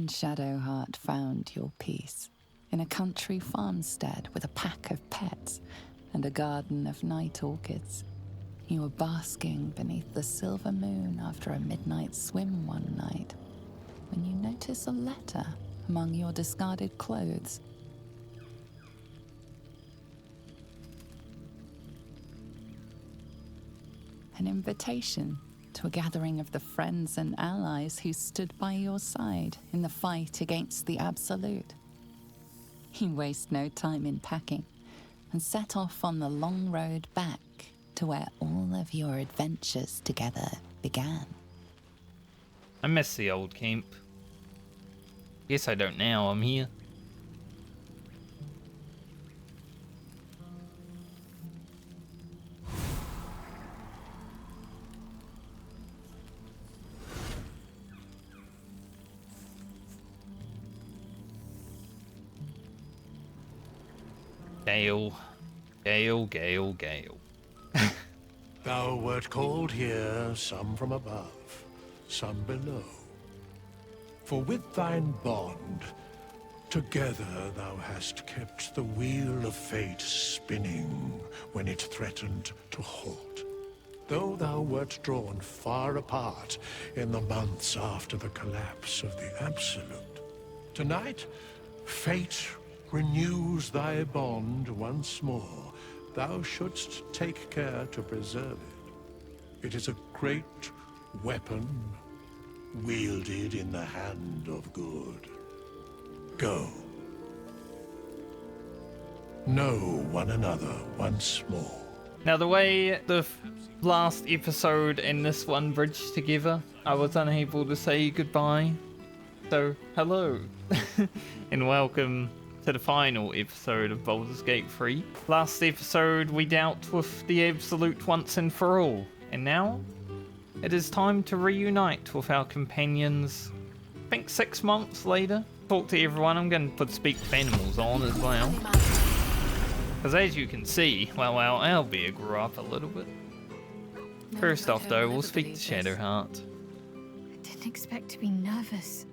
and Shadowheart found your peace in a country farmstead with a pack of pets and a garden of night orchids. You were basking beneath the silver moon after a midnight swim one night when you notice a letter among your discarded clothes. An invitation to a gathering of the friends and allies who stood by your side in the fight against the Absolute. You waste no time in packing and set off on the long road back to where all of your adventures together began. I miss the old camp. Guess I don't now, I'm here. Gale, Gale, Gale, Gale. Thou wert called here, some from above, some below. For with thine bond, together thou hast kept the wheel of fate spinning when it threatened to halt. Though thou wert drawn far apart in the months after the collapse of the Absolute, tonight, fate renews thy bond once more. Thou shouldst take care to preserve it. It is a great weapon, wielded in the hand of good. Go. Know one another once more. Now, the way the last episode and this one bridged together, I was unable to say goodbye. So, hello, and welcome to the final episode of Baldur's Gate 3. Last episode, we dealt with the Absolute once and for all, and now it is time to reunite with our companions. I think 6 months later. Talk to everyone. I'm going to put Speak to Animals on as well. Because as you can see, well, Owlbear grew up a little bit. First off, though, we'll speak to Shadowheart. I didn't expect to be nervous.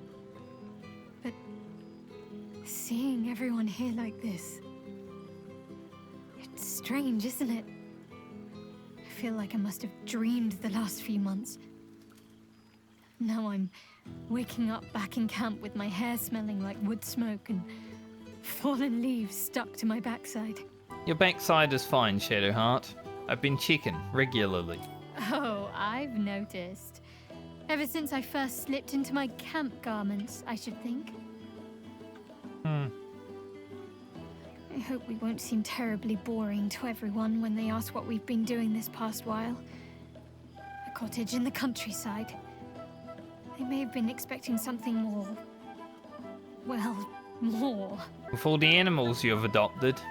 But seeing everyone here like this, it's strange, isn't it? I feel like I must have dreamed the last few months. Now I'm waking up back in camp with my hair smelling like wood smoke and fallen leaves stuck to my backside. Your backside is fine, Shadowheart. I've been checking regularly. Oh, I've noticed. Ever since I first slipped into my camp garments, I should think. I hope we won't seem terribly boring to everyone when they ask what we've been doing this past while. A cottage in the countryside. They may have been expecting something more. Well, more. With all the animals you have adopted,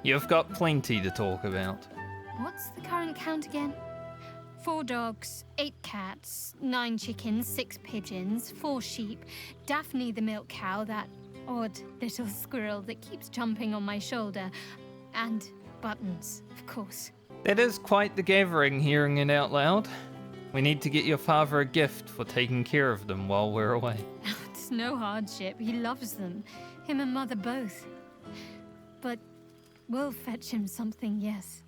you've got plenty to talk about. What's the current count again? 4 dogs, 8 cats, 9 chickens, 6 pigeons, 4 sheep, Daphne the milk cow, that odd little squirrel that keeps jumping on my shoulder, and Buttons, of course. That is quite the gathering, hearing it out loud. We need to get your father a gift for taking care of them while we're away. It's no hardship. He loves them. Him and Mother both. But we'll fetch him something, yes.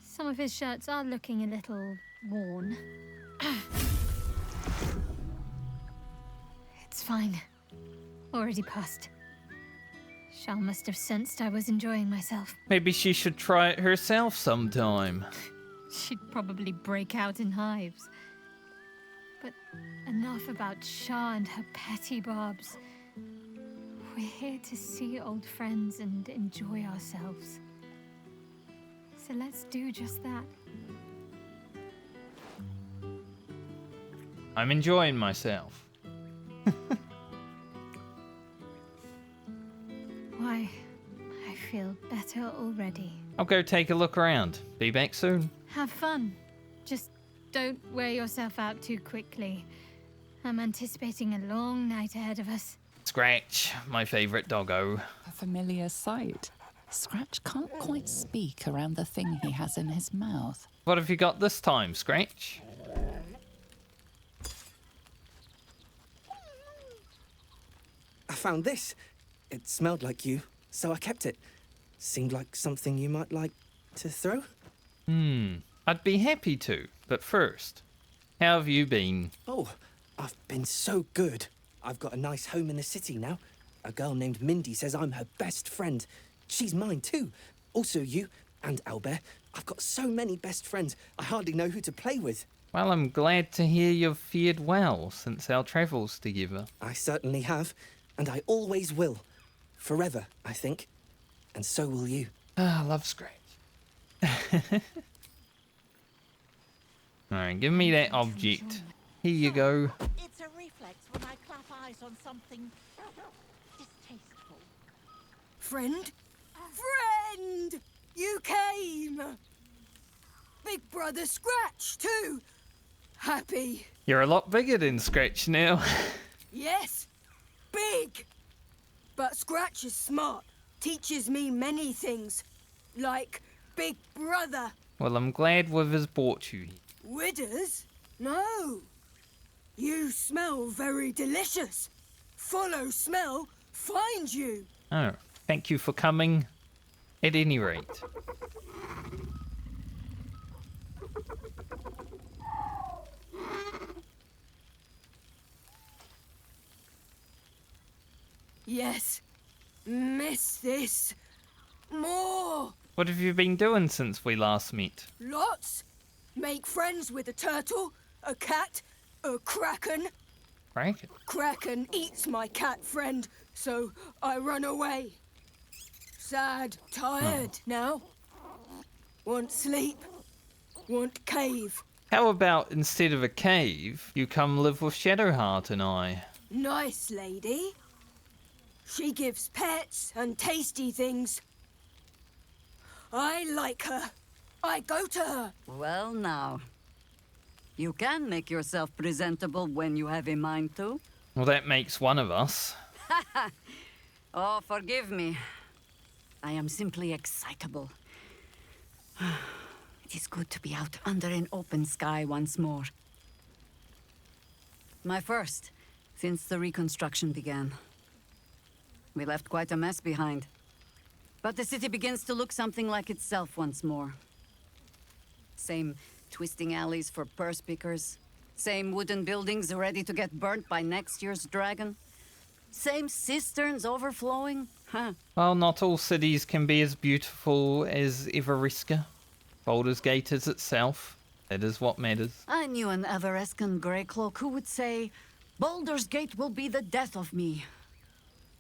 Some of his shirts are looking a little worn. It's fine. Already passed. Shal must have sensed I was enjoying myself. Maybe she should try it herself sometime. She'd probably break out in hives. But enough about Shah and her petty barbs. We're here to see old friends and enjoy ourselves. So let's do just that. I'm enjoying myself. Why, I feel better already. I'll go take a look around. Be back soon. Have fun. Just don't wear yourself out too quickly. I'm anticipating a long night ahead of us. Scratch, my favourite doggo. A familiar sight. Scratch can't quite speak around the thing he has in his mouth. What have you got this time, Scratch? found this. It smelled like you, so I kept it. Seemed like something you might like to throw. I'd be happy to, but first, how have you been? Oh, I've been so good. I've got a nice home in the city now. A girl named Mindy says I'm her best friend. She's mine too. Also you and Owlbear. I've got so many best friends, I hardly know who to play with. Well, I'm glad to hear you've fared well since our travels together. I certainly have, and I always will. Forever, I think. And so will you. Ah, I love Scratch. Alright, give me that object. Here you go. It's a reflex when I clap eyes on something distasteful. Friend? Friend! You came! Big brother Scratch, too! Happy. You're a lot bigger than Scratch now. Yes, big! But Scratch is smart. Teaches me many things. Like Big Brother. Well, I'm glad Withers brought you here. Withers? No. You smell very delicious. Follow smell, find you. Oh, thank you for coming. At any rate. Yes. Miss this. More. What have you been doing since we last met? Lots. Make friends with a turtle, a cat, a kraken. Kraken? Kraken eats my cat friend, so I run away. Sad, tired now. Want sleep. Want cave. How about instead of a cave, you come live with Shadowheart and I? Nice lady. She gives pets and tasty things. I like her. I go to her. Well now. You can make yourself presentable when you have a mind to. Well, that makes one of us. Oh, forgive me. I am simply excitable. It is good to be out under an open sky once more. My first, since the reconstruction began. We left quite a mess behind. But the city begins to look something like itself once more. Same twisting alleys for purse pickers. Same wooden buildings ready to get burnt by next year's dragon. Same cisterns overflowing. Huh. Well, not all cities can be as beautiful as Evereska. Baldur's Gate is itself. That is what matters. I knew an Everescan Greycloak who would say, Baldur's Gate will be the death of me.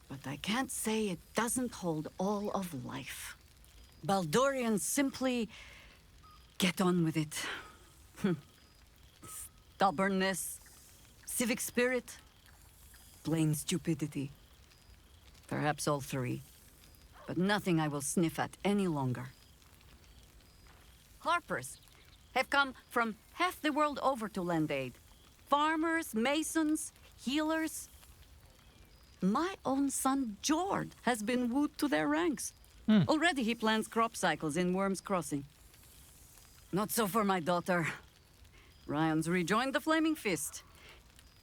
But I can't say it doesn't hold all of life. Baldurians simply get on with it. Stubbornness, civic spirit, plain stupidity. Perhaps all three. But nothing I will sniff at any longer. Harpers have come from half the world over to lend aid. Farmers, masons, healers. My own son, Jord, has been wooed to their ranks. Already he plans crop cycles in Worm's Crossing. Not so for my daughter. Ryan's rejoined the Flaming Fist.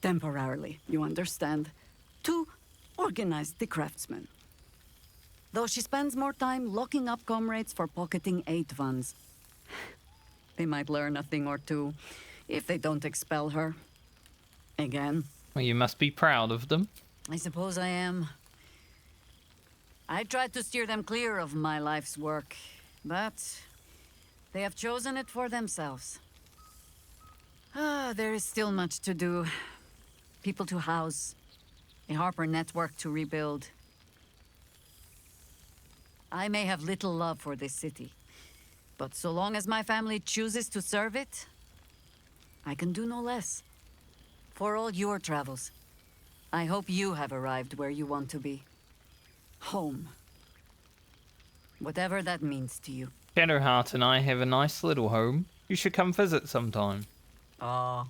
Temporarily, you understand. To organize the craftsmen. Though she spends more time locking up comrades for pocketing aid funds. They might learn a thing or two, if they don't expel her. Again. Well, you must be proud of them. I suppose I am. I tried to steer them clear of my life's work, but they have chosen it for themselves. There is still much to do. People to house, a Harper network to rebuild. I may have little love for this city, but so long as my family chooses to serve it, I can do no less. For all your travels, I hope you have arrived where you want to be. Home. Whatever that means to you. Shadowheart and I have a nice little home. You should come visit sometime. Ah,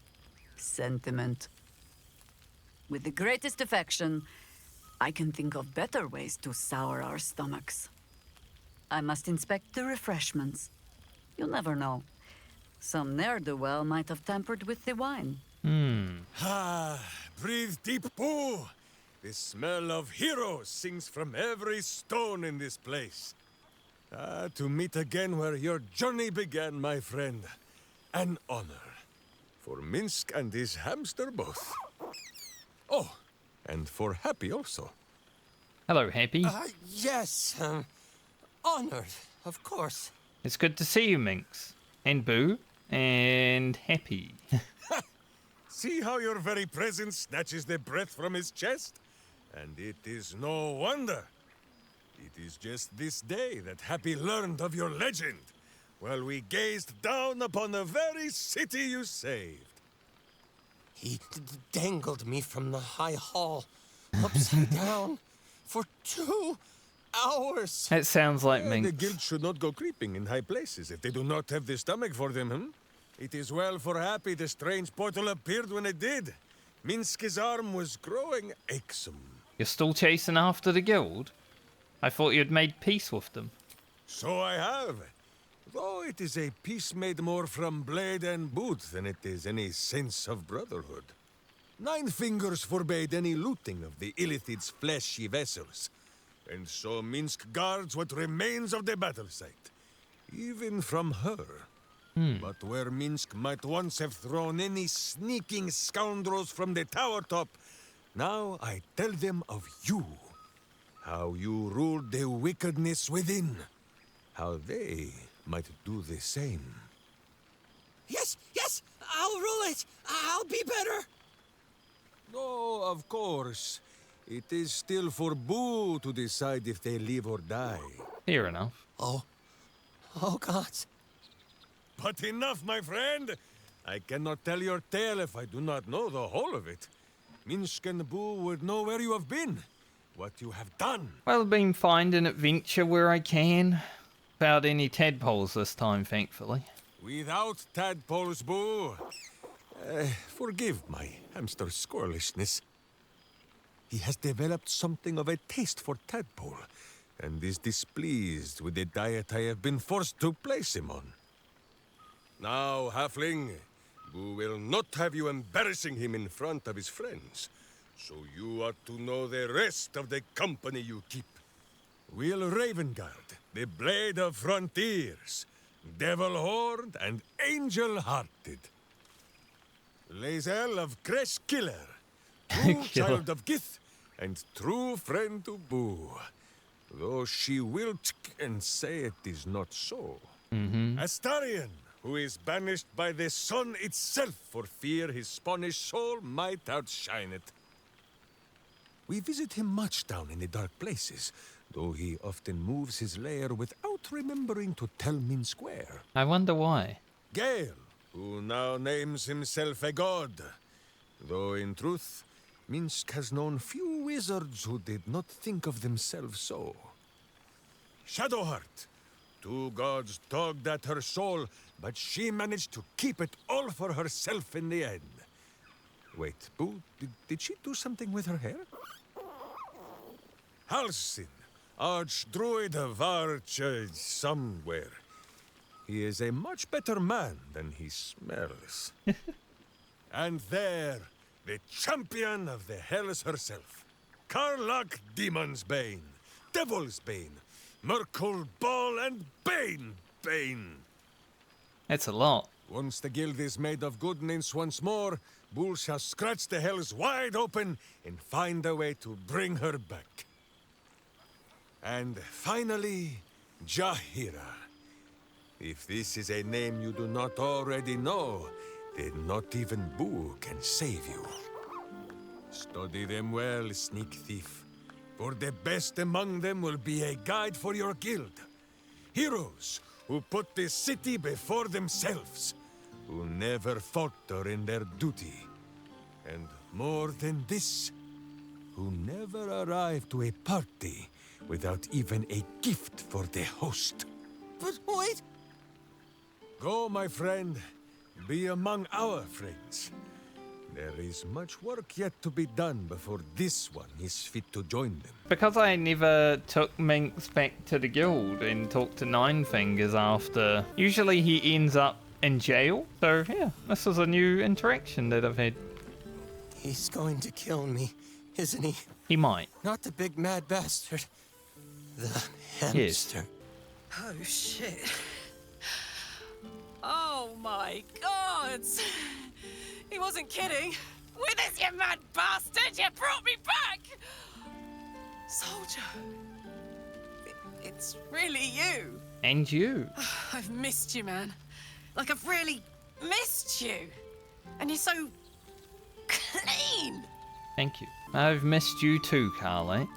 sentiment. With the greatest affection, I can think of better ways to sour our stomachs. I must inspect the refreshments. You'll never know. Some ne'er-do-well might have tampered with the wine. Breathe deep, Boo. The The smell of heroes sings from every stone in this place. To meet again where your journey began, my friend. An honor. For Minsc and his hamster both. Oh, and for Happy also. Hello, Happy. Yes, honored, of course. It's good to see you, Minx. And Boo. And Happy. See how your very presence snatches the breath from his chest? And it is no wonder. It is just this day that Happy learned of your legend, while we gazed down upon the very city you saved. He dangled me from the high hall, upside down, for 2 hours. It sounds like Minx. The guild should not go creeping in high places if they do not have the stomach for them, It is well for Happy the strange portal appeared when it did. Minsc's arm was growing achsome. You're still chasing after the guild? I thought you'd made peace with them. So I have. Though it is a peace made more from blade and boot than it is any sense of brotherhood. 9 Fingers forbade any looting of the Illithid's fleshy vessels. And so Minsc guards what remains of the battle site. Even from her. But where Minsc might once have thrown any sneaking scoundrels from the tower top, now I tell them of you. How you ruled the wickedness within. How they might do the same. Yes, I'll rule it. I'll be better. No, of course. It is still for Boo to decide if they live or die. Fair enough. Oh, gods. But enough, my friend! I cannot tell your tale if I do not know the whole of it. Minsc and Boo would know where you have been, what you have done. Well, I've been finding adventure where I can. Without any tadpoles this time, thankfully. Without tadpoles, Boo. Forgive my hamster's squirrelishness. He has developed something of a taste for tadpole, and is displeased with the diet I have been forced to place him on. Now, halfling, Boo will not have you embarrassing him in front of his friends, so you ought to know the rest of the company you keep. Wyll Ravengard, the Blade of Frontiers, Devil-Horned and Angel-Hearted. Lae'zel of Creshkiller, true child of Gith, and true friend to Boo, though she will and say it is not so. Astarion, who is banished by the sun itself for fear his Spanish soul might outshine it. We visit him much down in the dark places, though he often moves his lair without remembering to tell Minsc where. I wonder why. Gale, who now names himself a god, though in truth, Minsc has known few wizards who did not think of themselves so. Shadowheart, 2 gods tugged at her soul, but she managed to keep it all for herself in the end. Wait, Boo, did she do something with her hair? Halsin, Archdruid of Arch... somewhere. He is a much better man than he smells. And there, the champion of the Hells herself. Karlach Demon's Bane, Devil's Bane, Merkle Ball and Bane. That's a lot. Once the guild is made of goodness once more, Bull shall scratch the hells wide open and find a way to bring her back. And finally, Jaheira. If this is a name you do not already know, then not even Boo can save you. Study them well, sneak thief, for the best among them will be a guide for your guild. Heroes who put the city before themselves, who never falter in their duty. And more than this, who never arrive to a party without even a gift for the host. But wait! Go, my friend. Be among our friends. There is much work yet to be done before this one is fit to join them. Because I never took Minx back to the guild and talked to 9 Fingers after, usually he ends up in jail. So yeah, this is a new interaction that I've had. He's going to kill me, isn't he? He might. Not the big mad bastard. The Yes. hamster. Oh, shit. Oh, my gods. He wasn't kidding. With us, you mad bastard! You brought me back! Soldier. It's really you. And you. I've missed you, man. Like, I've really missed you. And you're so clean. Thank you. I've missed you too, Karlach.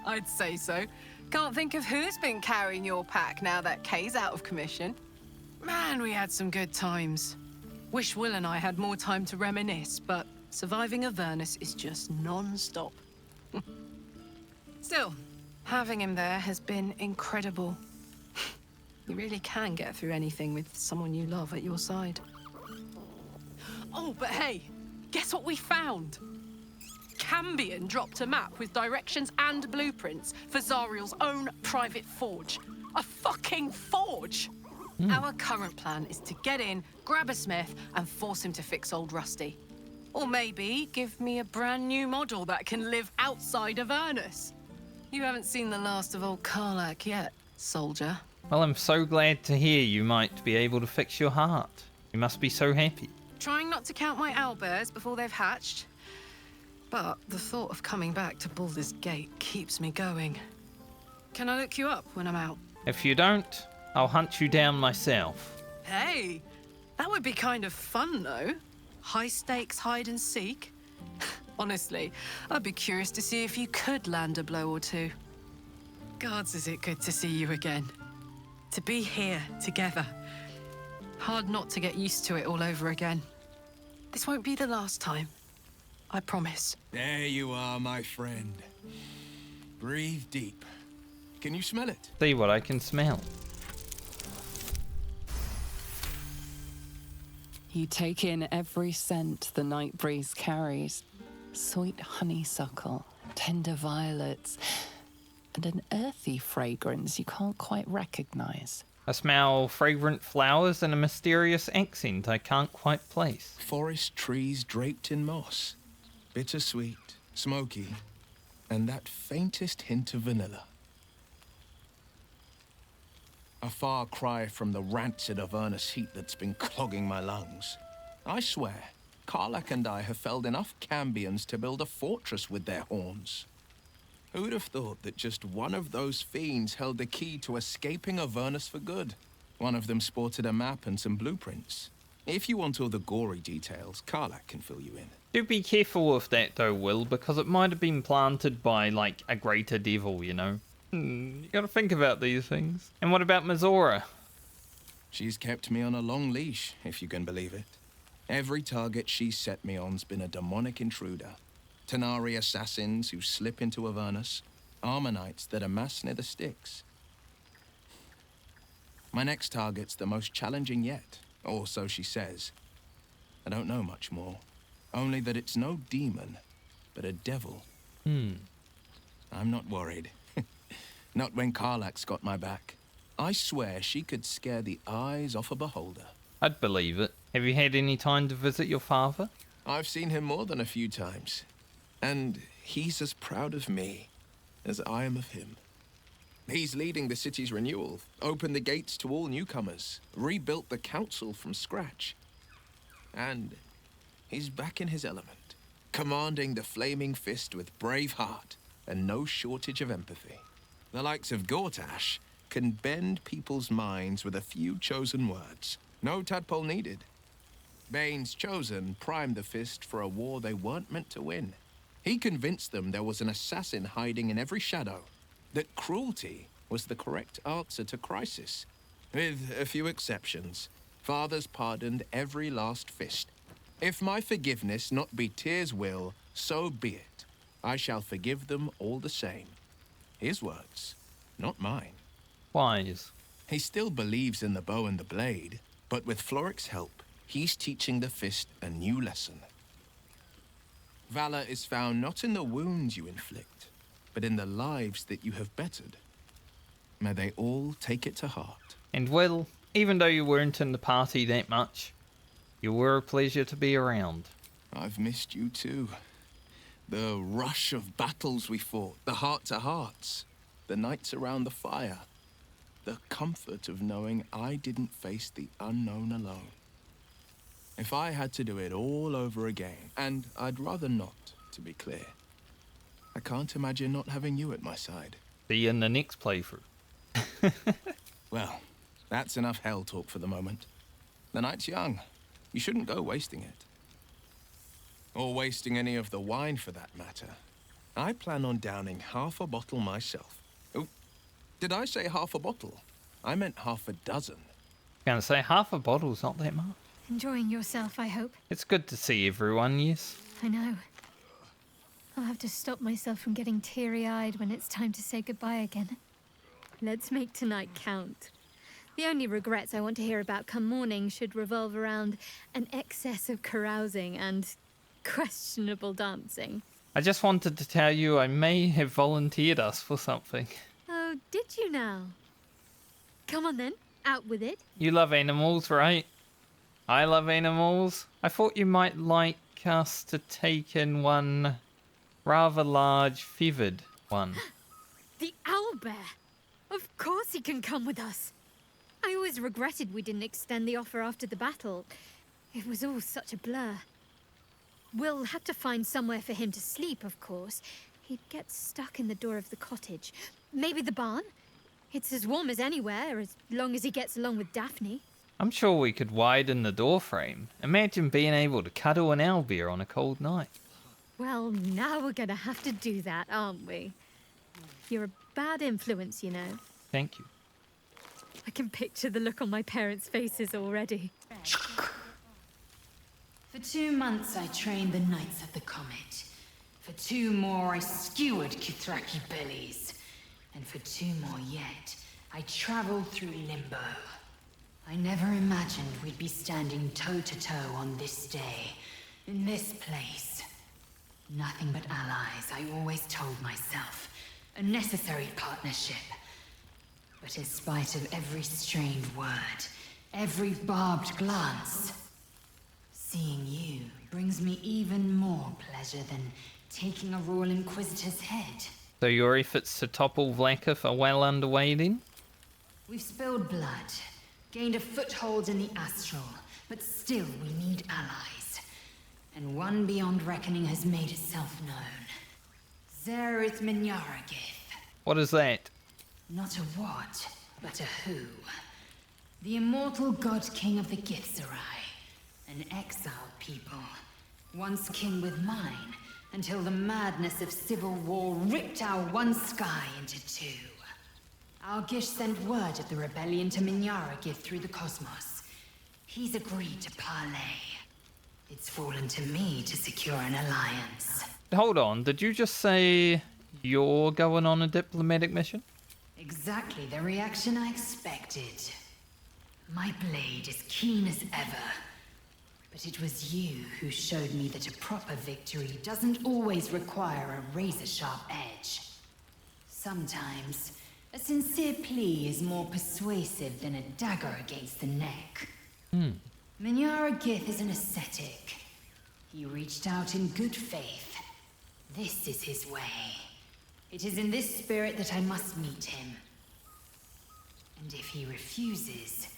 I'd say so. Can't think of who's been carrying your pack now that Kay's out of commission. Man, we had some good times. Wish Wyll and I had more time to reminisce, but surviving Avernus is just non-stop. Still, having him there has been incredible. You really can get through anything with someone you love at your side. Oh, but hey, guess what we found? Cambion dropped a map with directions and blueprints for Zariel's own private forge. A fucking forge! Our current plan is to get in, grab a smith, and force him to fix old Rusty. Or maybe give me a brand new model that can live outside of Avernus. You haven't seen the last of old Karlach yet, soldier. Well, I'm so glad to hear you might be able to fix your heart. You must be so happy. Trying not to count my owlbears before they've hatched. But the thought of coming back to Baldur's Gate keeps me going. Can I look you up when I'm out? If you don't, I'll hunt you down myself. Hey, that would be kind of fun, though. High stakes hide and seek. Honestly, I'd be curious to see if you could land a blow or two. Gods, is it good to see you again. To be here together. Hard not to get used to it all over again. This won't be the last time. I promise. There you are, my friend. Breathe deep. Can you smell it? See what I can smell. You take in every scent the night breeze carries. Sweet honeysuckle, tender violets, and an earthy fragrance you can't quite recognize. I smell fragrant flowers and a mysterious accent I can't quite place. Forest trees draped in moss. Bittersweet, smoky, and that faintest hint of vanilla. A far cry from the rancid Avernus heat that's been clogging my lungs. I swear, Karlach and I have felled enough Cambions to build a fortress with their horns. Who'd have thought that just one of those fiends held the key to escaping Avernus for good? One of them sported a map and some blueprints. If you want all the gory details, Karlach can fill you in. Do be careful with that though, Wyll, because it might have been planted by, like, a greater devil, you know? You gotta think about these things. And what about Mizora? She's kept me on a long leash, if you can believe it. Every target she's set me on's been a demonic intruder. Tanari assassins who slip into Avernus. Armor-knights that amass near the sticks. My next target's the most challenging yet, or so she says. I don't know much more. Only that it's no demon, but a devil. I'm not worried. Not when Karlach's got my back. I swear she could scare the eyes off a beholder. I'd believe it. Have you had any time to visit your father? I've seen him more than a few times. And he's as proud of me as I am of him. He's leading the city's renewal, opened the gates to all newcomers, rebuilt the council from scratch. And he's back in his element, commanding the Flaming Fist with brave heart and no shortage of empathy. The likes of Gortash can bend people's minds with a few chosen words. No tadpole needed. Bane's Chosen primed the Fist for a war they weren't meant to win. He convinced them there was an assassin hiding in every shadow, that cruelty was the correct answer to crisis. With a few exceptions, fathers pardoned every last fist. If my forgiveness not be Tyr's will, so be it. I shall forgive them all the same. His words, not mine. Wise. He still believes in the bow and the blade, but with Floric's help, he's teaching the Fist a new lesson. Valor is found not in the wounds you inflict, but in the lives that you have bettered. May they all take it to heart. And Wyll, even though you weren't in the party that much, you were a pleasure to be around. I've missed you too. The rush of battles we fought, the heart-to-hearts, the nights around the fire, the comfort of knowing I didn't face the unknown alone. If I had to do it all over again, and I'd rather not, to be clear, I can't imagine not having you at my side. See you in the next playthrough. Well, that's enough hell talk for the moment. The night's young. You shouldn't go wasting it. Or wasting any of the wine, for that matter. I plan on downing half a bottle myself. Oh, did I say half a bottle? I meant half a dozen. Gonna say half a bottle's not that much. Enjoying yourself, I hope. It's good to see everyone, yes. I know. I'll have to stop myself from getting teary-eyed when it's time to say goodbye again. Let's make tonight count. The only regrets I want to hear about come morning should revolve around an excess of carousing and questionable dancing. I just wanted to tell you I may have volunteered us for something. Oh, did you now? Come on then, out with it. You love animals, right? I love animals. I thought you might like us to take in one rather large feathered one. The Owlbear! Of course he can come with us. I always regretted we didn't extend the offer after the battle. It was all such a blur. We'll have to find somewhere for him to sleep, of course. He'd get stuck in the door of the cottage. Maybe the barn? It's as warm as anywhere, as long as he gets along with Daphne. I'm sure we could widen the door frame. Imagine being able to cuddle an owlbear on a cold night. Well, now we're gonna have to do that, aren't we? You're a bad influence, you know. Thank you. I can picture the look on my parents' faces already. For 2 months I trained the Knights of the Comet. For 2 more I skewered Kithraki bellies. And for 2 more yet, I traveled through Limbo. I never imagined we'd be standing toe-to-toe on this day, in this place. Nothing but allies, I always told myself. A necessary partnership. But in spite of every strained word, every barbed glance, seeing you brings me even more pleasure than taking a Royal Inquisitor's head. So your efforts to topple Vlakith are well underway then? We've spilled blood, gained a foothold in the Astral, but still we need allies. And one beyond reckoning has made itself known. Zerith Minyaragith. What is that? Not a what, but a who. The immortal god king of the Githzerai. An exiled people. Once kin with mine, until the madness of civil war ripped our one sky into 2. Algish sent word of the rebellion to Minyaragith through the cosmos. He's agreed to parley. It's fallen to me to secure an alliance. Hold on, did you just say you're going on a diplomatic mission? Exactly the reaction I expected. My blade is keen as ever. But it was you who showed me that a proper victory doesn't always require a razor-sharp edge. Sometimes, a sincere plea is more persuasive than a dagger against the neck. Minyaragith is an ascetic. He reached out in good faith. This is his way. It is in this spirit that I must meet him. And if he refuses,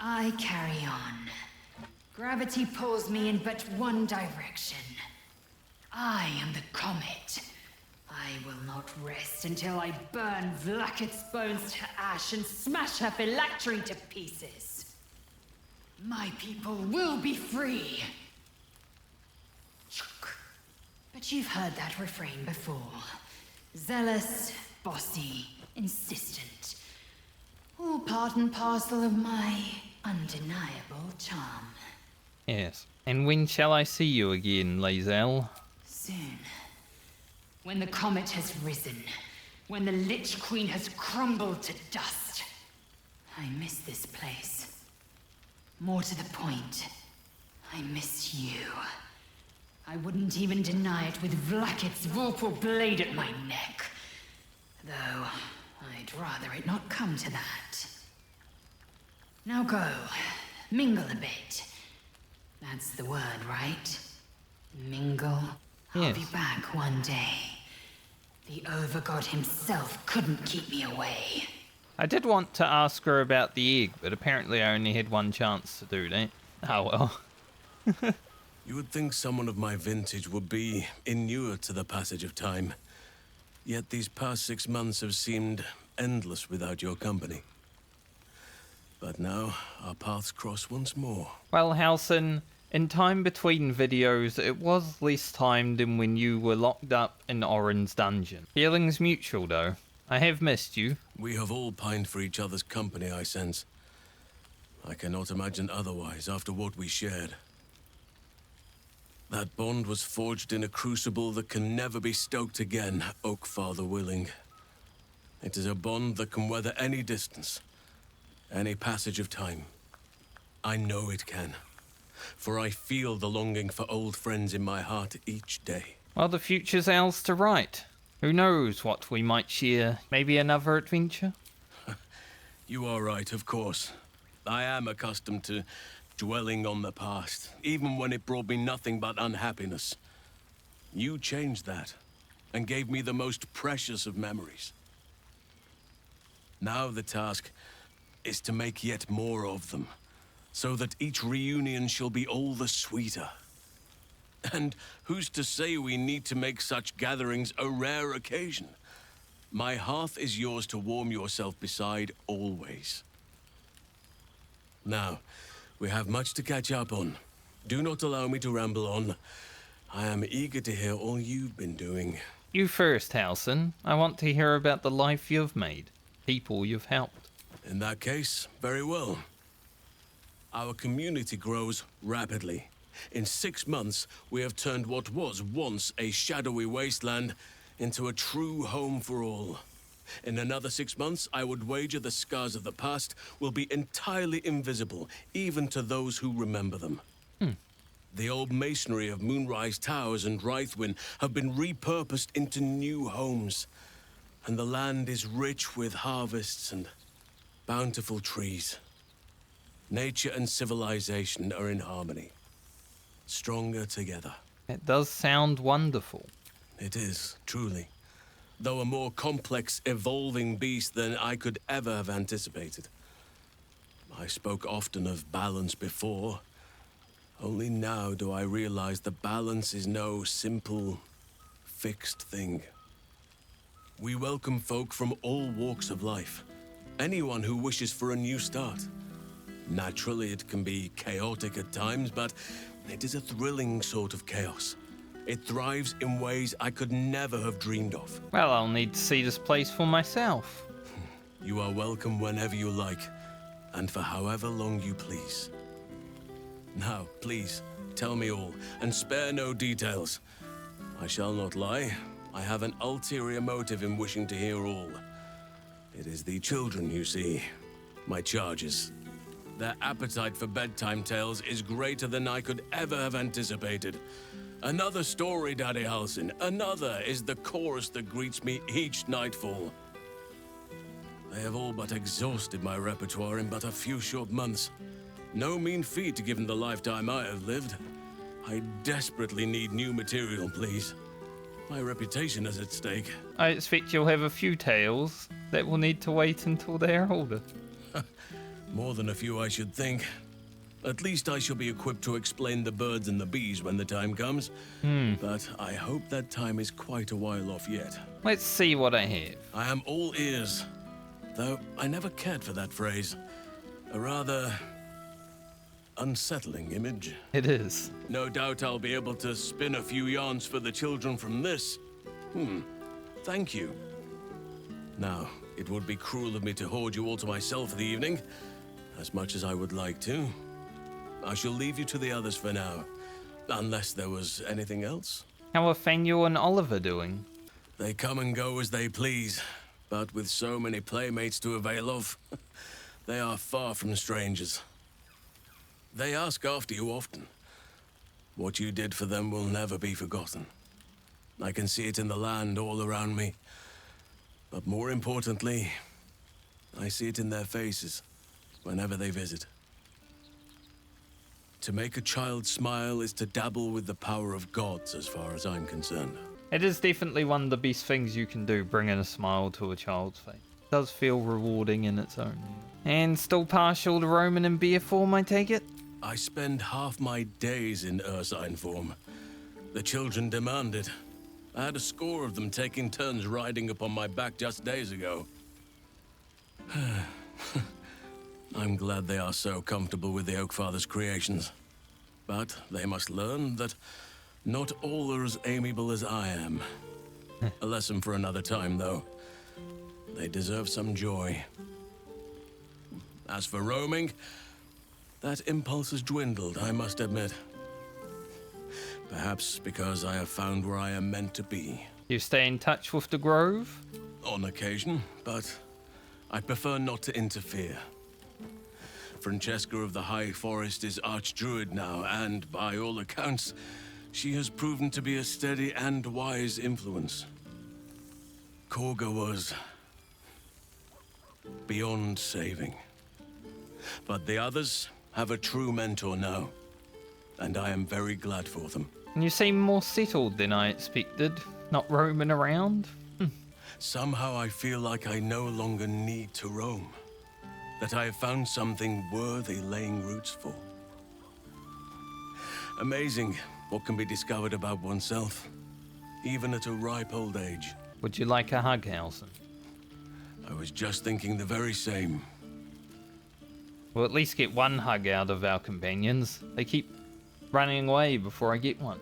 I carry on. Gravity pulls me in but one direction. I am the comet. I will not rest until I burn Vlakith's bones to ash and smash her phylactery to pieces. My people will be free. But you've heard that refrain before. Zealous, bossy, insistent. All part and parcel of my undeniable charm. Yes. And when shall I see you again, Lae'zel? Soon. When the comet has risen. When the Lich Queen has crumbled to dust. I miss this place. More to the point, I miss you. I wouldn't even deny it with Vlakith's vorpal blade at my neck. Though, I'd rather it not come to that. Now go. Mingle a bit. That's the word, right? Mingle. I'll be back one day. The Overgod himself couldn't keep me away. I did want to ask her about the egg, but apparently I only had one chance to do that. Oh well. You would think someone of my vintage would be inured to the passage of time. Yet these past 6 months have seemed endless without your company. But now, our paths cross once more. Well, Halsin, in time between videos, it was less time than when you were locked up in Orin's dungeon. Feelings mutual, though. I have missed you. We have all pined for each other's company, I sense. I cannot imagine otherwise after what we shared. That bond was forged in a crucible that can never be stoked again, Oak Father willing. It is a bond that can weather any distance, any passage of time. I know it can, for I feel the longing for old friends in my heart each day. Well, the future's ours to write. Who knows what we might share? Maybe another adventure? You are right, of course. I am accustomed to dwelling on the past, even when it brought me nothing but unhappiness. You changed that, and gave me the most precious of memories. Now the task is to make yet more of them, so that each reunion shall be all the sweeter. And who's to say we need to make such gatherings a rare occasion? My hearth is yours to warm yourself beside always. Now, we have much to catch up on. Do not allow me to ramble on. I am eager to hear all you've been doing. You first, Halsin. I want to hear about the life you've made, people you've helped. In that case, very well. Our community grows rapidly. In 6 months, we have turned what was once a shadowy wasteland into a true home for all. In another 6 months, I would wager the scars of the past will be entirely invisible, even to those who remember them. The old masonry of Moonrise Towers and Rythwin have been repurposed into new homes, and the land is rich with harvests and bountiful trees. Nature and civilization are in harmony, stronger together. It does sound wonderful. It is, truly. Though a more complex, evolving beast than I could ever have anticipated. I spoke often of balance before. Only now do I realize that balance is no simple, fixed thing. We welcome folk from all walks of life. Anyone who wishes for a new start. Naturally, it can be chaotic at times, but it is a thrilling sort of chaos. It thrives in ways I could never have dreamed of. Well, I'll need to see this place for myself. You are welcome whenever you like, and for however long you please. Now, please, tell me all, and spare no details. I shall not lie. I have an ulterior motive in wishing to hear all. It is the children, you see. My charges. Their appetite for bedtime tales is greater than I could ever have anticipated. Another story, Daddy Halsin. Another is the chorus that greets me each nightfall. They have all but exhausted my repertoire in but a few short months. No mean feat given the lifetime I have lived. I desperately need new material, please. My reputation is at stake. I expect you'll have a few tales that will need to wait until they're older. More than a few, I should think. At least I shall be equipped to explain the birds and the bees when the time comes. But I hope that time is quite a while off yet. Let's see what I have. I am all ears. Though I never cared for that phrase. A rather unsettling image. It is. No doubt I'll be able to spin a few yarns for the children from this. Thank you. Now, it would be cruel of me to hoard you all to myself for the evening, as much as I would like to. I shall leave you to the others for now, unless there was anything else. How are Faniel and Oliver doing? They come and go as they please, but with so many playmates to avail of, they are far from strangers. They ask after you often. What you did for them will never be forgotten. I can see it in the land all around me. But more importantly, I see it in their faces whenever they visit. To make a child smile is to dabble with the power of gods, as far as I'm concerned. It is definitely one of the best things you can do, bringing a smile to a child's face. It does feel rewarding in its own. And still partial to Roman in beer form, I take it? I spend half my days in ursine form. The children demand it. I had a score of them taking turns riding upon my back just days ago. I'm glad they are so comfortable with the Oakfather's creations. But they must learn that not all are as amiable as I am. A lesson for another time, though. They deserve some joy. As for roaming, that impulse has dwindled, I must admit. Perhaps because I have found where I am meant to be. You stay in touch with the Grove? On occasion, but I prefer not to interfere. Francesca of the High Forest is Archdruid now, and by all accounts, she has proven to be a steady and wise influence. Korga was beyond saving. But the others have a true mentor now, and I am very glad for them. And you seem more settled than I expected, not roaming around. Somehow I feel like I no longer need to roam. That I have found something worthy laying roots for. Amazing what can be discovered about oneself, even at a ripe old age. Would you like a hug, Halsin? I was just thinking the very same. We'll at least get one hug out of our companions. They keep running away before I get one.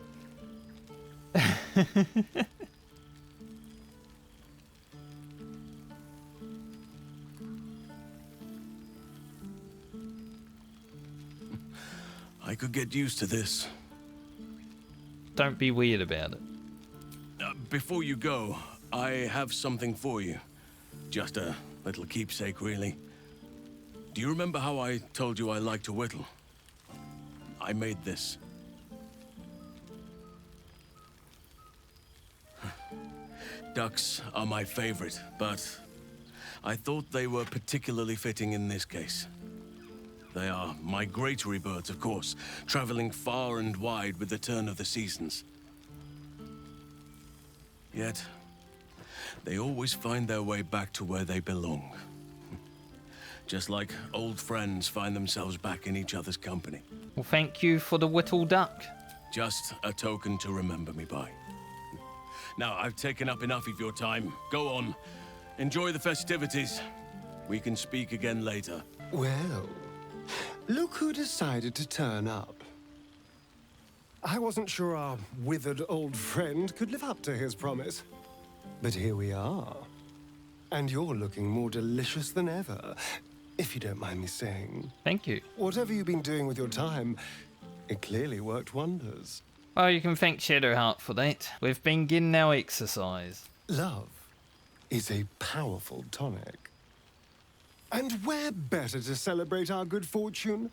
I could get used to this. Don't be weird about it. Before you go, I have something for you. Just a little keepsake, really. Do you remember how I told you I like to whittle? I made this. Ducks are my favorite, but I thought they were particularly fitting in this case. They are migratory birds, of course, traveling far and wide with the turn of the seasons. Yet, they always find their way back to where they belong. Just like old friends find themselves back in each other's company. Well, thank you for the whittle duck. Just a token to remember me by. Now, I've taken up enough of your time. Go on. Enjoy the festivities. We can speak again later. Well, look who decided to turn up. I wasn't sure our withered old friend could live up to his promise. But here we are. And you're looking more delicious than ever, if you don't mind me saying. Thank you. Whatever you've been doing with your time, it clearly worked wonders. Well, you can thank Shadowheart for that. We've been getting our exercise. Love is a powerful tonic. And where better to celebrate our good fortune?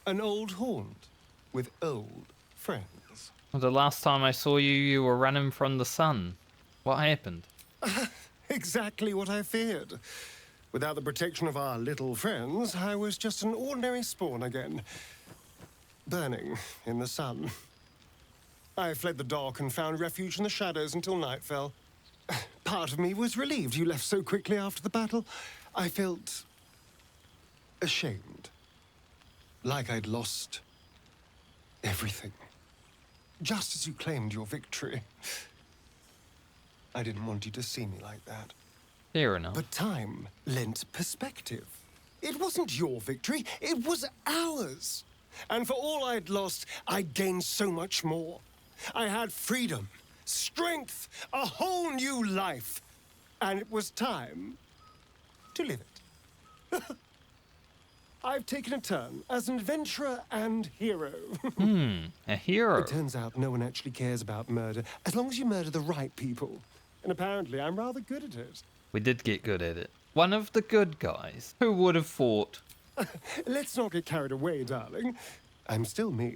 An old haunt with old friends. Well, the last time I saw you, you were running from the sun. What happened? Exactly what I feared. Without the protection of our little friends, I was just an ordinary spawn again. Burning in the sun. I fled the dock and found refuge in the shadows until night fell. Part of me was relieved you left so quickly after the battle. I felt ashamed. Like I'd lost everything. Just as you claimed your victory. I didn't want you to see me like that. Fair enough. But time lent perspective. It wasn't your victory, it was ours. And for all I'd lost, I'd gained so much more. I had freedom, strength, a whole new life. And it was time to live it. I've taken a turn as an adventurer and hero. A hero. It turns out no one actually cares about murder, as long as you murder the right people. And apparently I'm rather good at it. We did get good at it. One of the good guys. Who would have thought? Let's not get carried away, darling. I'm still me.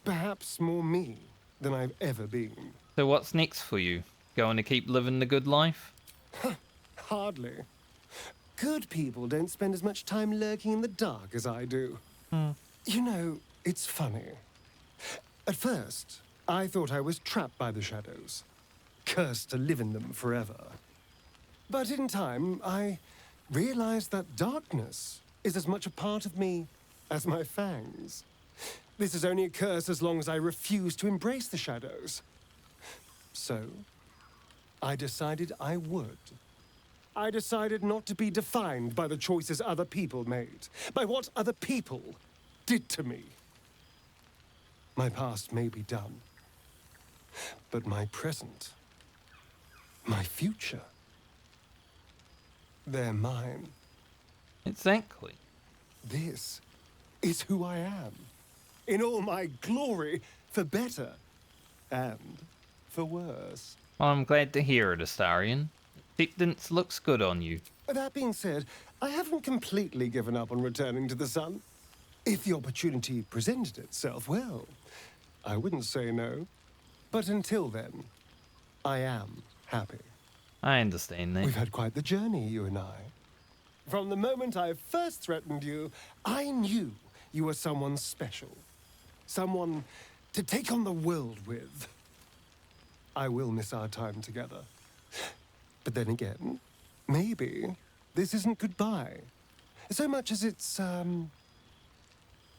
Perhaps more me than I've ever been. So what's next for you? Going to keep living the good life? Hardly. Good people don't spend as much time lurking in the dark as I do. You know, It's funny. At first, I thought I was trapped by the shadows, cursed to live in them forever. But in time, I realized that darkness is as much a part of me as my fangs. This is only a curse as long as I refuse to embrace the shadows. So, I decided I would. I decided not to be defined by the choices other people made, by what other people did to me. My past may be done, but my present, my future, they're mine. Exactly. This is who I am, in all my glory, for better and for worse. Well, I'm glad to hear it, Astarion. Acceptance looks good on you. That being said, I haven't completely given up on returning to the sun. If the opportunity presented itself, well, I wouldn't say no. But until then, I am happy. I understand that. We've had quite the journey, you and I. From the moment I first threatened you, I knew you were someone special. Someone to take on the world with. I will miss our time together. But then again, maybe this isn't goodbye. So much as it's,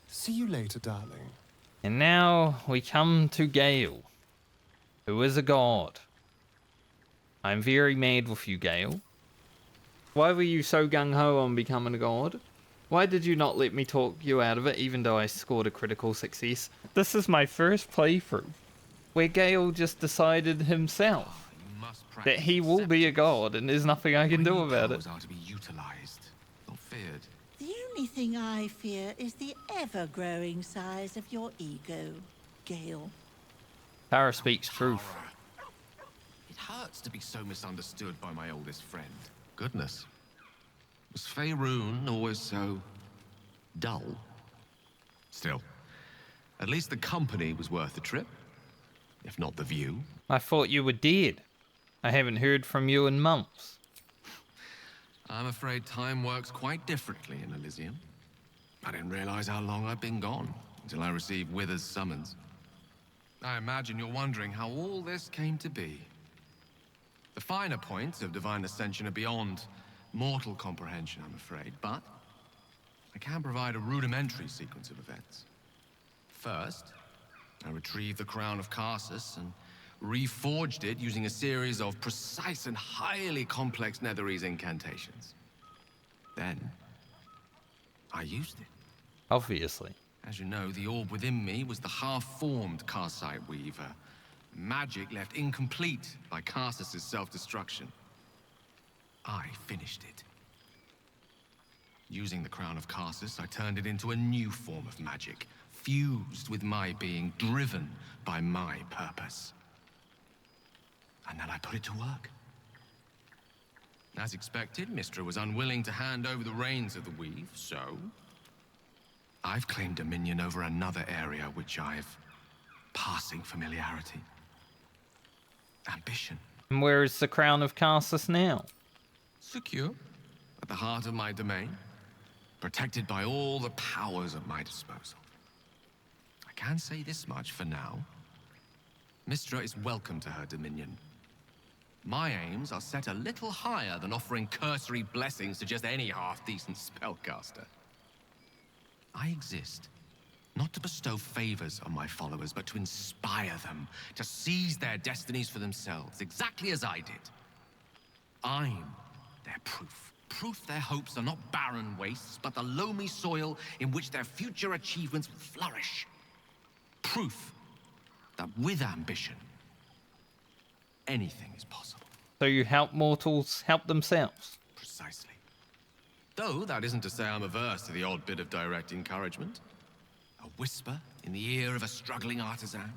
see you later, darling. And now we come to Gale, who is a god. I'm very mad with you, Gale. Why were you so gung-ho on becoming a god? Why did you not let me talk you out of it, even though I scored a critical success? This is my first playthrough, where Gale just decided himself that he will be a god, and there's nothing I can do about it. Are to be utilized, not feared. The only thing I fear is the ever-growing size of your ego, Gale. Tara speaks truth. It hurts to be so misunderstood by my oldest friend. Goodness. Was Faerun always so dull? Still, at least the company was worth the trip, if not the view. I thought you were dead. I haven't heard from you in months. I'm afraid time works quite differently in Elysium. I didn't realize how long I'd been gone until I received Wither's summons. I imagine you're wondering how all this came to be. The finer points of divine ascension are beyond mortal comprehension, I'm afraid, but I can provide a rudimentary sequence of events. First, I retrieved the crown of Karsus and reforged it using a series of precise and highly complex Netherese incantations. Then, I used it. Obviously. As you know, the orb within me was the half-formed Karsite Weaver. Magic left incomplete by Karsus' self-destruction. I finished it. Using the crown of Karsus, I turned it into a new form of magic, fused with my being, driven by my purpose. And then I put it to work. As expected, Mystra was unwilling to hand over the reins of the weave, so I've claimed dominion over another area which I've passing familiarity. Ambition. And where is the crown of Karsus now? Secure, at the heart of my domain, protected by all the powers at my disposal. I can say this much for now. Mystra is welcome to her dominion. My aims are set a little higher than offering cursory blessings to just any half-decent spellcaster. I exist, not to bestow favors on my followers, but to inspire them to seize their destinies for themselves, exactly as I did. I'm their proof. Proof their hopes are not barren wastes, but the loamy soil in which their future achievements will flourish. Proof that with ambition, anything is possible. So you help mortals help themselves? Precisely. Though that isn't to say I'm averse to the odd bit of direct encouragement. A whisper in the ear of a struggling artisan.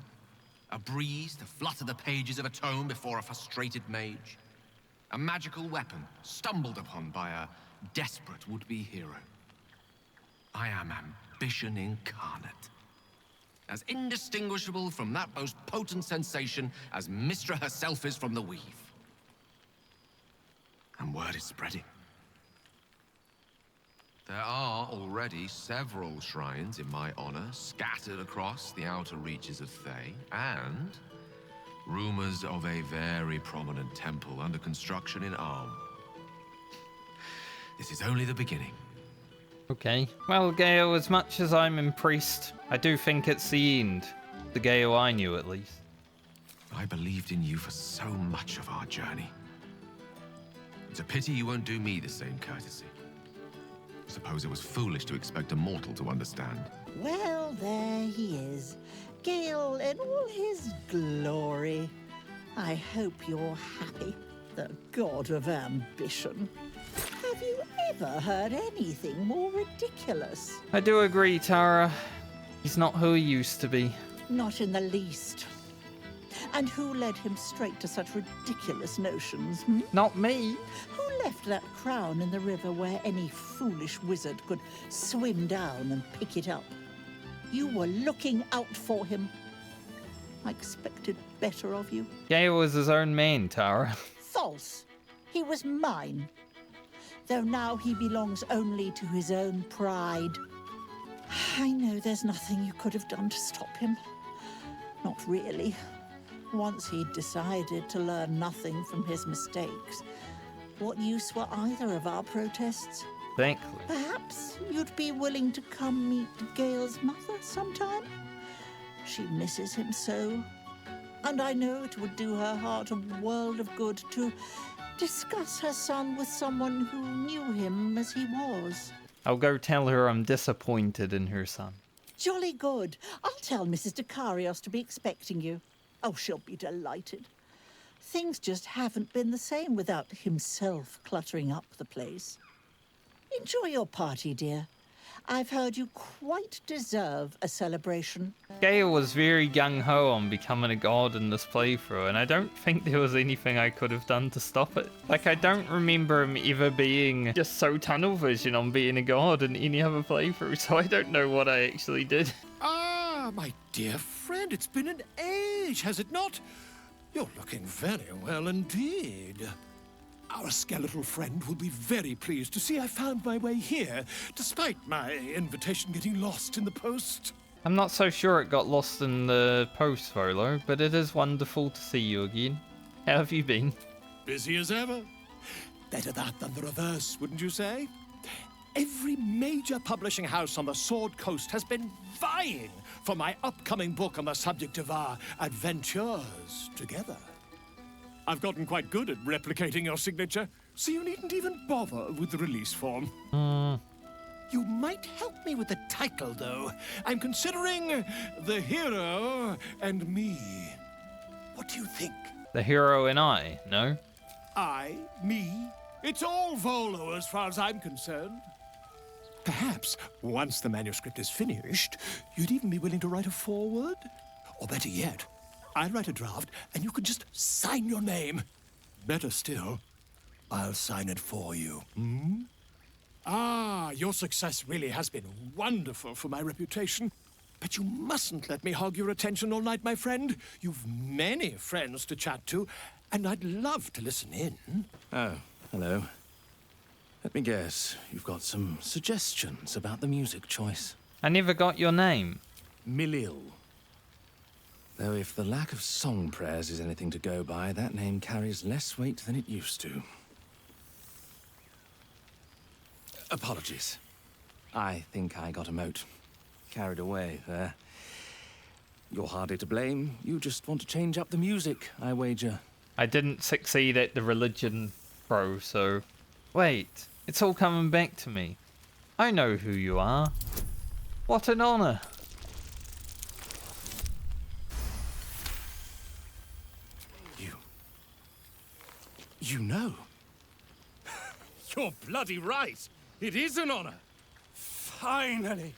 A breeze to flutter the pages of a tome before a frustrated mage. A magical weapon stumbled upon by a desperate would-be hero. I am ambition incarnate. As indistinguishable from that most potent sensation as Mystra herself is from the weave. And word is spreading. There are already several shrines in my honor scattered across the outer reaches of Thay, and rumors of a very prominent temple under construction in Arm. This is only the beginning. Okay. Well, Gale, as much as I'm impressed, I do think it's the end. The Gale I knew, at least. I believed in you for so much of our journey. It's a pity you won't do me the same courtesy. Suppose it was foolish to expect a mortal to understand. Well, there he is. Gale in all his glory. I hope you're happy, the god of ambition. Have you ever heard anything more ridiculous? I do agree, Tara. He's not who he used to be. Not in the least. And who led him straight to such ridiculous notions? Not me. Who left that crown in the river where any foolish wizard could swim down and pick it up? You were looking out for him. I expected better of you. Gale was his own man, Tara. False. He was mine. Though now he belongs only to his own pride. I know there's nothing you could have done to stop him. Not really. Once he'd decided to learn nothing from his mistakes, what use were either of our protests? Thankfully. Perhaps you'd be willing to come meet Gale's mother sometime? She misses him so. And I know it would do her heart a world of good to discuss her son with someone who knew him as he was. I'll go tell her I'm disappointed in her son. Jolly good. I'll tell Mrs. Dekarios to be expecting you. Oh, she'll be delighted. Things just haven't been the same without himself cluttering up the place. Enjoy your party, dear. I've heard you quite deserve a celebration. Gale was very gung-ho on becoming a god in this playthrough, and I don't think there was anything I could have done to stop it. Like, I don't remember him ever being just so tunnel vision on being a god in any other playthrough, so I don't know what I actually did. Ah, my dear friend, it's been an age, has it not? You're looking very well indeed. Our skeletal friend will be very pleased to see I found my way here, despite my invitation getting lost in the post. I'm not so sure it got lost in the post, Volo, but it is wonderful to see you again. How have you been? Busy as ever. Better that than the reverse, wouldn't you say? Every major publishing house on the Sword Coast has been vying for my upcoming book on the subject of our adventures together. I've gotten quite good at replicating your signature, so you needn't even bother with the release form. You might help me with the title, though. I'm considering The Hero and Me. What do you think? The hero and I, no? I, me, it's all Volo as far as I'm concerned. Perhaps, once the manuscript is finished, you'd even be willing to write a foreword? Or better yet, I'll write a draft and you can just sign your name. Better still, I'll sign it for you. Ah, your success really has been wonderful for my reputation. But you mustn't let me hog your attention all night, my friend. You've many friends to chat to, and I'd love to listen in. Oh, hello. Let me guess, you've got some suggestions about the music choice. I never got your name. Milil. Though if the lack of song prayers is anything to go by, that name carries less weight than it used to. Apologies. I think I got a mote. Carried away there. You're hardly to blame. You just want to change up the music, I wager. I didn't succeed at the religion pro, so... Wait, it's all coming back to me. I know who you are. What an honor. You know. You're bloody right. It is an honor. Finally.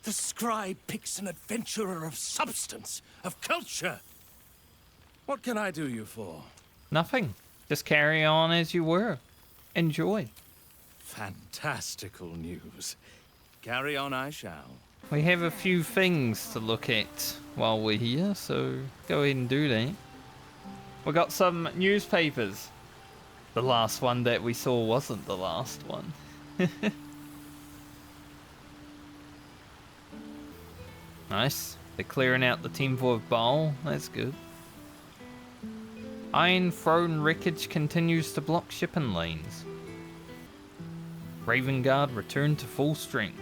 The scribe picks an adventurer of substance, of culture. What can I do you for? Nothing. Just carry on as you were. Enjoy. Fantastical news. Carry on I shall. We have a few things to look at while we're here, so go ahead and do that. We got some newspapers. The last one that we saw wasn't the last one. Nice. They're clearing out the Temple of Baal. That's good. Iron Throne wreckage continues to block shipping lanes. Raven Guard returned to full strength.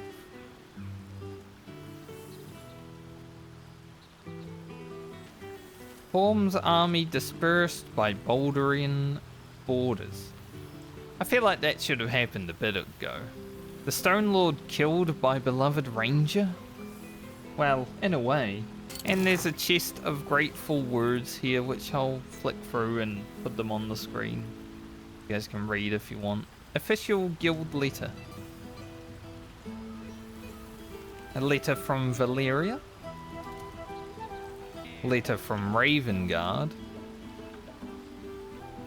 Form's army dispersed by Baldurian borders. I feel like that should have happened a bit ago. The Stone Lord killed by beloved ranger? Well, in a way. And there's a chest of grateful words here, which I'll flick through and put them on the screen. You guys can read if you want. Official guild letter. A letter from Valeria. Letter from Raven Guard.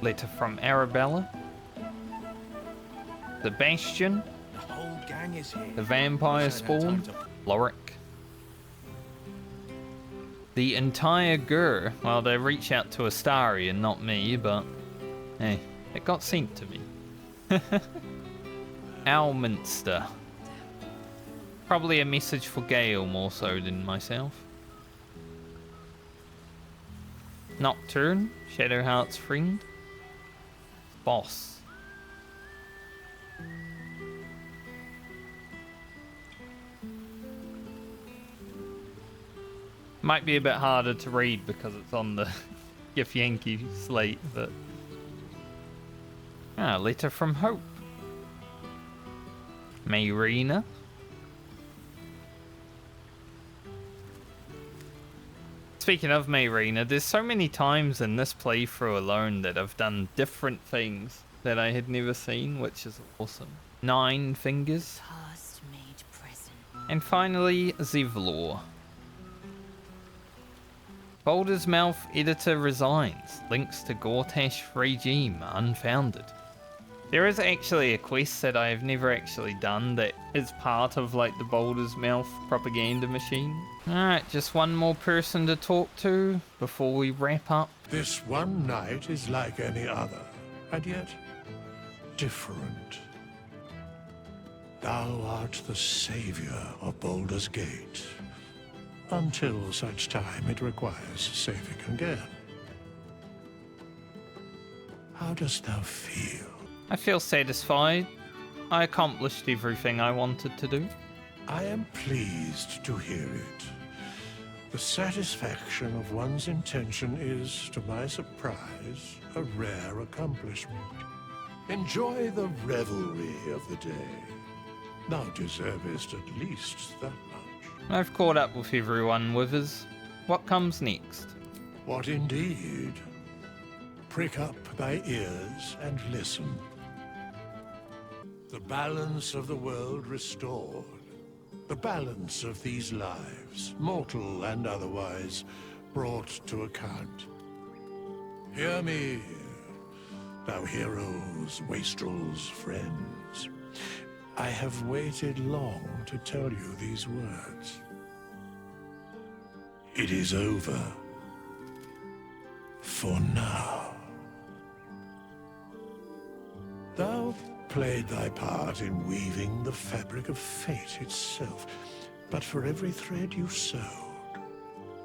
Letter from Arabella. The Bastion. The whole gang is here. The Vampire Spawn. Lorik. The entire Gur. Well, they reach out to Astarion, not me, but hey, it got sent to me. Owlminster. Probably a message for Gale more so than myself. Nocturne, Shadowheart's friend. Boss. Might be a bit harder to read because it's on the Gif Yankee slate, but... letter from Hope. Mayrina. Speaking of Mayrina, there's so many times in this playthrough alone that I've done different things that I had never seen, which is awesome. 9 fingers. And finally, Zevlor. Baldur's Mouth editor resigns. Links to Gortash regime unfounded. There is actually a quest that I have never actually done that is part of like the Baldur's Mouth propaganda machine. Alright, just one more person to talk to before we wrap up. This one night is like any other, and yet different. Thou art the savior of Baldur's Gate. Until such time it requires saving again. How dost thou feel? I feel satisfied. I accomplished everything I wanted to do. I am pleased to hear it. The satisfaction of one's intention is, to my surprise, a rare accomplishment. Enjoy the revelry of the day. Thou deservest at least that much. I've caught up with everyone, Withers. What comes next? What indeed? Prick up thy ears and listen. The balance of the world restored. The balance of these lives, mortal and otherwise, brought to account. Hear me, thou heroes, wastrels, friends. I have waited long to tell you these words. It is over. For now. Thou played thy part in weaving the fabric of fate itself, but for every thread you sewed,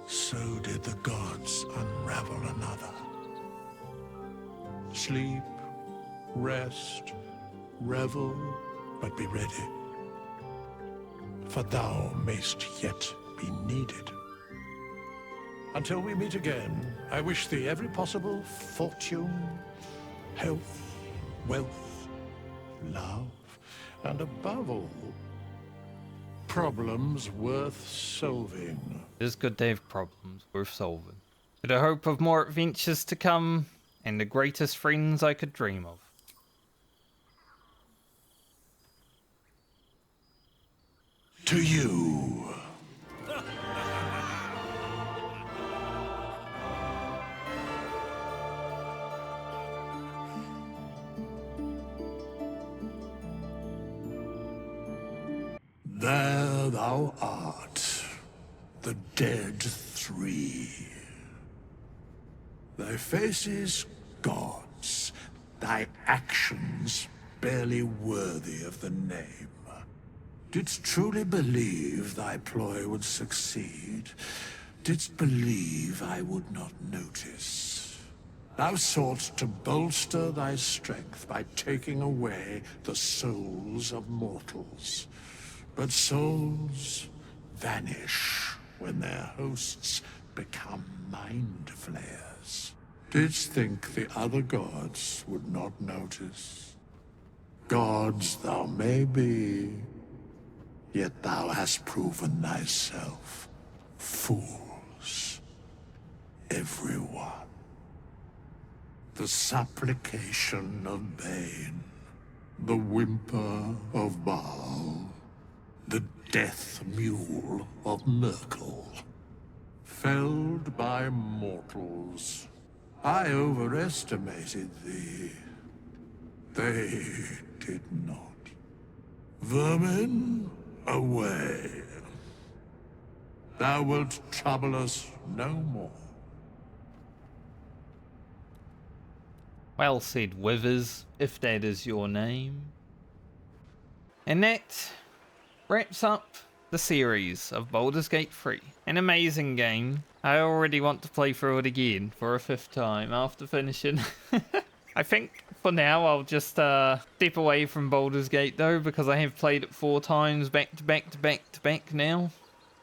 so did the gods unravel another. Sleep, rest, revel, but be ready, for thou mayst yet be needed. Until we meet again, I wish thee every possible fortune, health, wealth, love, and above all, problems worth solving. It is good to have problems worth solving. With a hope of more adventures to come, and the greatest friends I could dream of. To you. There thou art, the dead three. Thy faces gods, thy actions barely worthy of the name. Didst truly believe thy ploy would succeed? Didst believe I would not notice? Thou soughtst to bolster thy strength by taking away the souls of mortals. But souls vanish when their hosts become mind flayers. Didst think the other gods would not notice? Gods thou may be, yet thou hast proven thyself fools, everyone. The supplication of Bane, the whimper of Baal, the death mule of Merkel. Felled by mortals, I overestimated thee. They did not. Vermin, away. Thou wilt trouble us no more. Well said, Withers, if that is your name. And that wraps up the series of Baldur's Gate 3. An amazing game. I already want to play through it again for a 5th time after finishing. I think for now I'll just step away from Baldur's Gate though, because I have played it 4 times back to back to back to back now.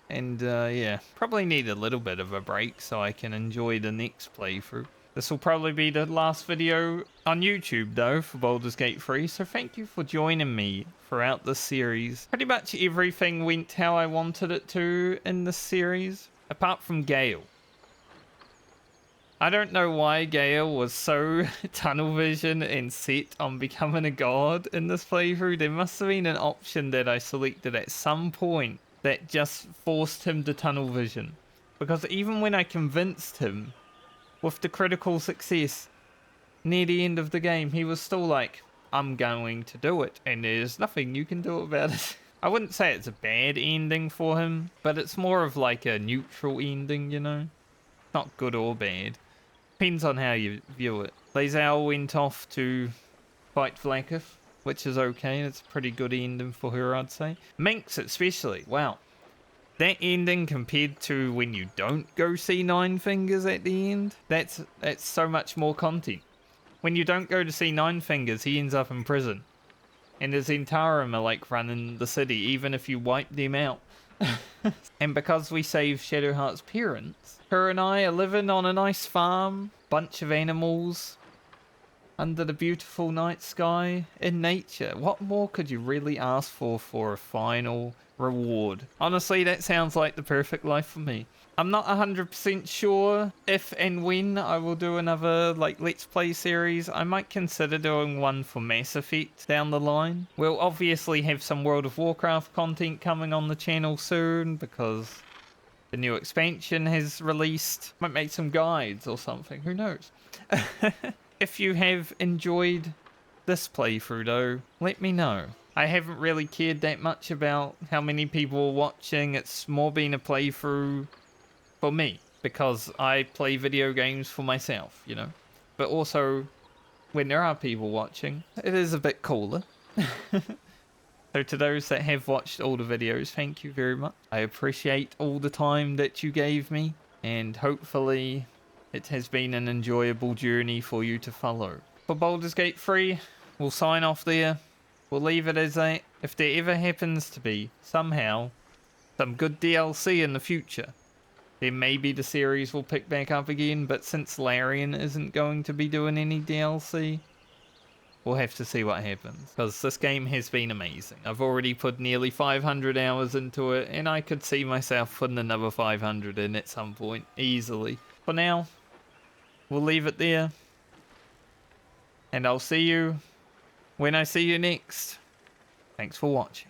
And yeah, probably need a little bit of a break so I can enjoy the next playthrough. This will probably be the last video on YouTube though for Baldur's Gate 3, so thank you for joining me throughout this series. Pretty much everything went how I wanted it to in this series, apart from Gale. I don't know why Gale was so tunnel vision and set on becoming a god in this playthrough. There must have been an option that I selected at some point that just forced him to tunnel vision. Because even when I convinced him with the critical success near the end of the game, he was still like, I'm going to do it, and there's nothing you can do about it. I wouldn't say it's a bad ending for him, but it's more of like a neutral ending, you know? Not good or bad. Depends on how you view it. Lae'zel went off to fight Vlaakith, which is okay. It's a pretty good ending for her, I'd say. Minsc especially, wow. That ending compared to when you don't go see Nine Fingers at the end, that's so much more content. When you don't go to see Nine Fingers, he ends up in prison. And his Zentarum are like running the city, even if you wipe them out. And because we saved Shadowheart's parents, her and I are living on a nice farm, bunch of animals, under the beautiful night sky, in nature. What more could you really ask for a final reward? Honestly, that sounds like the perfect life for me. I'm not 100% sure if and when I will do another like Let's Play series. I might consider doing one for Mass Effect down the line. We'll obviously have some World of Warcraft content coming on the channel soon because the new expansion has released. Might make some guides or something, who knows. If you have enjoyed this playthrough though, let me know. I haven't really cared that much about how many people are watching. It's more been a playthrough for me, because I play video games for myself, you know. But also, when there are people watching, it is a bit cooler. So to those that have watched all the videos, thank you very much. I appreciate all the time that you gave me, and hopefully it has been an enjoyable journey for you to follow. For Baldur's Gate 3, we'll sign off there. We'll leave it as that. If there ever happens to be, somehow, some good DLC in the future, then maybe the series will pick back up again, but since Larian isn't going to be doing any DLC, we'll have to see what happens. Because this game has been amazing. I've already put nearly 500 hours into it, and I could see myself putting another 500 in at some point, easily. For now, we'll leave it there. And I'll see you when I see you next. Thanks for watching.